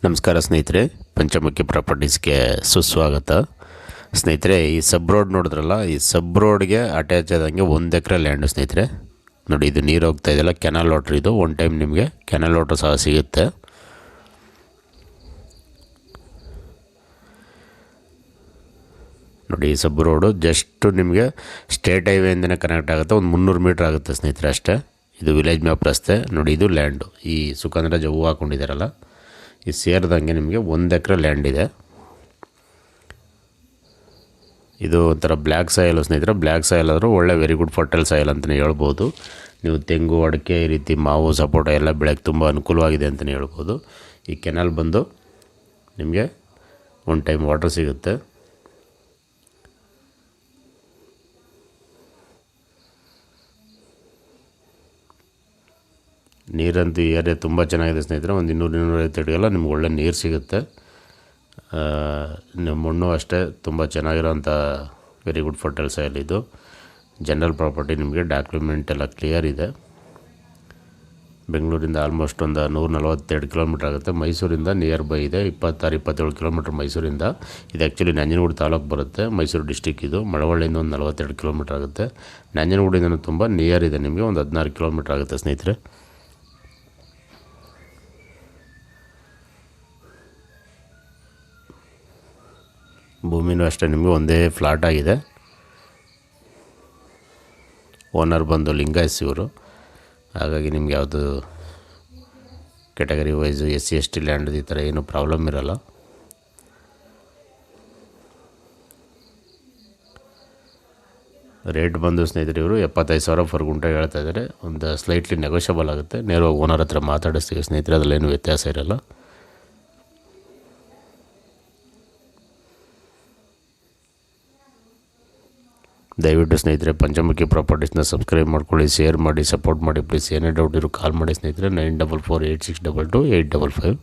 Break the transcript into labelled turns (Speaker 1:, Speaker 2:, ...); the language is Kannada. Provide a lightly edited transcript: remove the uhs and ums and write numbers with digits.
Speaker 1: ನಮಸ್ಕಾರ ಸ್ನೇಹಿತರೆ, ಪಂಚಮುಖಿ ಪ್ರಾಪರ್ಟೀಸ್ಗೆ ಸುಸ್ವಾಗತ. ಸ್ನೇಹಿತರೆ, ಈ ಸಬ್ ರೋಡ್ ನೋಡಿದ್ರಲ್ಲ, ಈ ಸಬ್ ರೋಡ್ಗೆ ಅಟ್ಯಾಚ್ ಆದಂಗೆ 1 ಎಕರೆ ಲ್ಯಾಂಡು ಸ್ನೇಹಿತರೆ. ನೋಡಿ, ಇದು ನೀರು ಹೋಗ್ತಾ ಇದೆಯಲ್ಲ, ಕೆನಾಲ್ ವಾಟ್ರ್. ಇದು ಒನ್ ಟೈಮ್ ನಿಮಗೆ ಕೆನಾಲ್ ವಾಟ್ರ್ ಸಹ ಸಿಗುತ್ತೆ. ನೋಡಿ, ಈ ಸಬ್ ರೋಡು ಜಸ್ಟ್ ನಿಮಗೆ ಸ್ಟೇಟ್ ಹೈವೇಯಿಂದನೇ ಕನೆಕ್ಟ್ ಆಗುತ್ತೆ. ಒಂದು 300 ಮೀಟ್ರ್ ಆಗುತ್ತೆ ಸ್ನೇಹಿತರೆ ಅಷ್ಟೇ. ಇದು ವಿಲೇಜ್ ಮ್ಯಾಪ್ ರಸ್ತೆ. ನೋಡಿ, ಇದು ಲ್ಯಾಂಡು. ಈ ಸುಗಂಧರಾಜ ಹೂವು ಹಾಕ್ಕೊಂಡಿದ್ದಾರಲ್ಲ, ಈ ಸೇರಿದಂಗೆ ನಿಮಗೆ 1 ಎಕರೆ ಲ್ಯಾಂಡ್ ಇದೆ. ಇದು ಒಂಥರ ಬ್ಲ್ಯಾಕ್ ಸಾಯಿಲ್ ಸ್ನೇಹಿತರೆ. ಬ್ಲ್ಯಾಕ್ ಸಾಯಿಲ್ ಆದರೂ ಒಳ್ಳೆ ವೆರಿ ಗುಡ್ ಫರ್ಟೈಲ್ ಸಾಯಿಲ್ ಅಂತಲೇ ಹೇಳ್ಬೋದು. ನೀವು ತೆಂಗು, ಅಡಿಕೆ, ಈ ರೀತಿ ಮಾವು, ಸಪೋಟ ಎಲ್ಲ ಬೆಳೆಗೆ ತುಂಬ ಅನುಕೂಲವಾಗಿದೆ ಅಂತಲೇ ಹೇಳ್ಬೋದು. ಈ ಕೆನಾಲ್ ಬಂದು ನಿಮಗೆ ಒನ್ ಟೈಮ್ ವಾಟರ್ ಸಿಗುತ್ತೆ. ನೀರಂತೂ ಈ ಏರಿಯಾ ತುಂಬ ಚೆನ್ನಾಗಿದೆ ಸ್ನೇಹಿತರೆ. ಒಂದು 200-250 ಅಡಿಗೆಲ್ಲ ನಿಮ್ಗೆ ಒಳ್ಳೆ ನೀರು ಸಿಗುತ್ತೆ. ಮಣ್ಣು ಅಷ್ಟೇ ತುಂಬ ಚೆನ್ನಾಗಿರೋಂಥ ವೆರಿ ಗುಡ್ ಫರ್ಟೈಲ್ ಸಾಯಿಲ್. ಇದು ಜನರಲ್ ಪ್ರಾಪರ್ಟಿ. ನಿಮಗೆ ಡಾಕ್ಯುಮೆಂಟ್ ಎಲ್ಲ ಕ್ಲಿಯರ್ ಇದೆ. ಬೆಂಗಳೂರಿಂದ ಆಲ್ಮೋಸ್ಟ್ ಒಂದು 142 ಕಿಲೋಮೀಟ್ರ್ ಆಗುತ್ತೆ. ಮೈಸೂರಿಂದ ನಿಯರ್ ಬೈ ಇದೆ, 26-27 ಕಿಲೋಮೀಟ್ರ್ ಮೈಸೂರಿಂದ. ಇದು ಆ್ಯಕ್ಚುಲಿ ನಂಜನಗೂಡು ತಾಲೂಕು ಬರುತ್ತೆ, ಮೈಸೂರು ಡಿಸ್ಟಿಕ್. ಇದು ಮಳವಳ್ಳಿಯಿಂದ ಒಂದು 42 ಕಿಲೋಮೀಟ್ರ್ ಆಗುತ್ತೆ. ನಂಜನಗೂಡಿಂದ ತುಂಬ ನಿಯರ್ ಇದೆ, ನಿಮಗೆ ಒಂದು 16 ಕಿಲೋಮೀಟ್ರ್ ಆಗುತ್ತೆ ಸ್ನೇಹಿತರೆ. ಭೂಮಿನೂ ಅಷ್ಟೇ ನಿಮಗೆ ಒಂದೇ ಫ್ಲಾಟ್ ಆಗಿದೆ. ಓನರ್ ಬಂದು ಲಿಂಗಾಯಸ್ ಇವರು. ಹಾಗಾಗಿ ನಿಮ್ಗೆ ಯಾವುದು category wise SC ST land ಈ ಥರ ಏನೂ ಪ್ರಾಬ್ಲಮ್ ಇರೋಲ್ಲ. ರೇಟ್ ಬಂದು ಸ್ನೇಹಿತರೆ ಇವರು 75,000 ಪರ್ ಗುಂಟೆ ಹೇಳ್ತಾ ಇದ್ದಾರೆ. ಒಂದು ಸ್ಲೈಟ್ಲಿ ನೆಗೋಷಿಯಬಲ್ ಆಗುತ್ತೆ. ನೇರವಾಗಿ ಓನರ್ ಹತ್ರ ಮಾತಾಡಿಸ್ತೀವಿ ಸ್ನೇಹಿತರೆ, ಅದರಲ್ಲೇನು ವ್ಯತ್ಯಾಸ ಇರೋಲ್ಲ. ದಯವಿಟ್ಟು ಸ್ನೇಹಿತರೆ ಪಂಚಮುಖಿ ಪ್ರಾಪರ್ಟೀಸ್ನ ಸಬ್ಸ್ಕ್ರೈಬ್ ಮಾಡ್ಕೊಳ್ಳಿ, ಶೇರ್ ಮಾಡಿ, ಸಪೋರ್ಟ್ ಮಾಡಿ ಪ್ಲೀಸ್. ಏನೇ ಡೌಟ್ ಇರೋ ಕಾಲ್ ಮಾಡಿ ಸ್ನೇಹಿತರೆ. 9448622855.